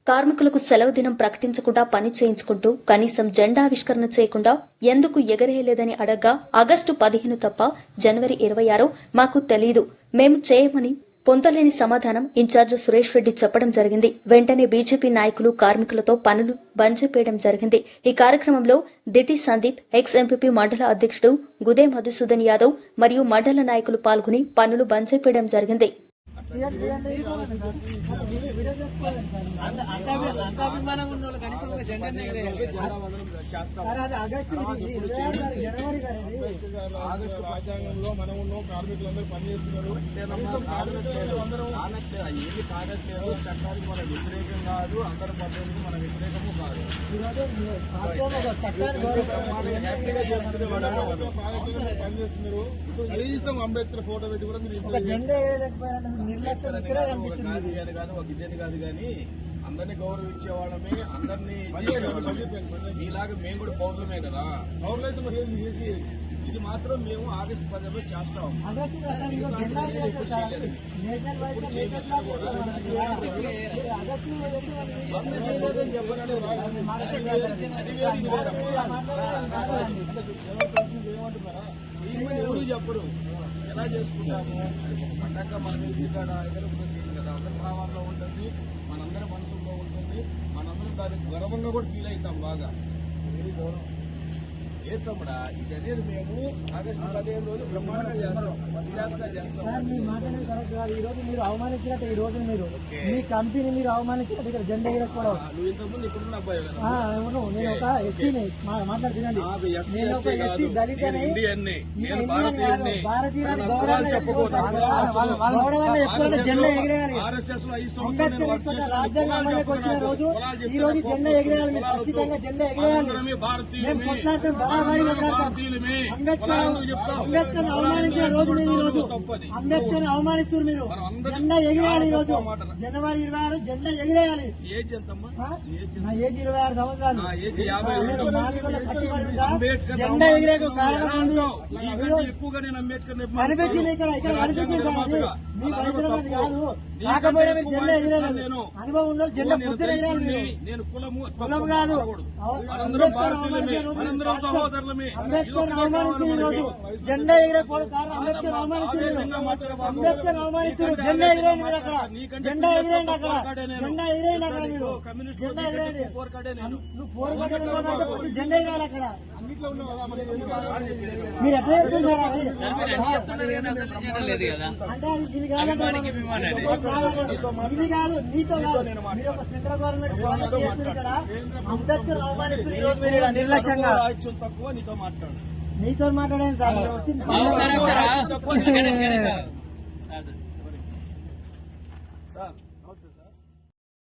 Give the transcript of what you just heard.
కార్మికులకు సెలవు దినం ప్రకటించకుండా పని చేయించుకుంటూ కనీసం జెండావిష్కరణ చేయకుండా ఎందుకు ఎగరేయలేదని అడగ్గా ఆగస్టు 15 తప్ప జనవరి 26 మాకు తెలీదు, మేము చేయమని పొందలేని సమాధానం ఇన్ఛార్జ్ సురేష్ రెడ్డి చెప్పడం జరిగింది. వెంటనే బీజేపీ నాయకులు కార్మికులతో పనులు బంద్ చేయడం జరిగింది. ఈ కార్యక్రమంలో దిటి సందీప్, ఎక్స్ ఎంపీపీ మండల అధ్యక్షుడు గుదే మధుసూదన్ యాదవ్ మరియు మండల నాయకులు పాల్గొని పనులు బంద్ చేయడం జరిగింది. ఆగస్టు రాజ్యాంగంలో మనం ఉన్నాం, కార్మికులందరూ పనిచేస్తున్నారు. ఏది కాగట్లేదు, చట్టానికి మన వ్యతిరేకం కాదు, అందరి పద్ధతులకు మన వ్యతిరేకము కాదు. పనిచేస్తున్నారు. కనీసం అంబేద్కర్ ఫోటో పెట్టి కూడా మీరు కాదు, ఒక ఇదేని కాదు కానీ అందరినీ గౌరవించే వాళ్ళమే, అందరినీ మీలాగా మేము కూడా పౌరులమే కదా. పౌరులైతే మరి చేసి ఇది మాత్రం మేము ఆగస్టు 10 చేస్తాం. ఎవరు చెప్పరు ఎలా చేసుకుంటాము పండగ మనం ఇక్కడ ఎదురుకుంటుంది కదా, అందరి భావాల్లో ఉంటుంది, మనందరి మనసులో ఉంటుంది, మనందరం దానికి గర్వంగా కూడా ఫీల్ అవుతాం బాగా. ఏ తమ్ముడా ఇది అనేది మేము ఆగస్టు 15 రోజు బ్రహ్మాండంగా చేస్తాం, ఫస్ట్ క్లాస్ గా చేస్తాం. ఈ రోజు మీరు అవమానించినట్టు, ఈ రోజు మీరు మీ కంపెనీ మీరు అవమానించినట్టు ఇక్కడ జెండా ఎగరకపోవడం. నువ్వు ఇంతకుముందు ఇప్పుడున్న అబ్బాయి అవును, నేను ఒక ఎస్సీని మాట్లాడుతున్నాను. నేను ఒక ఎస్సీ దళితని, గౌరవాన్ని ఎప్పుడైనా జెండా ఎగిరేయాలి. రాజ్యాంగం అమలుకి వచ్చిన రోజు ఈ రోజు జెండా ఎగిరేయాలి, మీరు ఖచ్చితంగా జెండా ఎగిరేయాలి. మేము కొట్లాడుతాం, అంబేద్కర్ అవమానించిన రోజు మీరు, ఈ రోజు అంబేద్కర్ అవమానిస్తున్నారు మీరు. జెండా ఎగిరేయాలి, ఈ రోజు జనవరి 26 జెండా ఎగిరేయాలి. నా ఏజ్ 26 సంవత్సరాలు. జెండా ఎగిరే కారణం కనిపించింది ఇక్కడ కనిపించింది. మీ పరిశ్రమ కాదు, కాకపోయినా మీరు జెండా ఎగిరేయాలి. అనుభవం ఉన్న జెండా పొద్దున ఎగిరేయాలి. కులం కాదు, అంబేద్కర్ అవమానించిన రోజు జెండా ఎగిరేపోవడం కారణం అంబేద్కర్ అవమానిస్తున్నారు. జెండా ఎగిరేయండి మీరు, అక్కడ జెండా ఎగిరేయండి, అక్కడ జెండా ఎగిరేయండి, అక్కడ మీరు జెండా ఎగిరేయండి. నువ్వు పోరాటం జెండా ఎగిరాలి అక్కడ. మీరు ఎట్లా చెప్తున్నారు అంటే ఇది కాదంటే ఇది కాదు, నీతో కాదు. మీరు ఒక సెంట్రల్ గవర్నమెంట్ ఇక్కడ అంబేద్కర్ అవమానిస్తున్నారు. ఈ రోజు మీరు నిర్లక్ష్యంగా నీతో మాట్లాడాను సార్, వచ్చింది.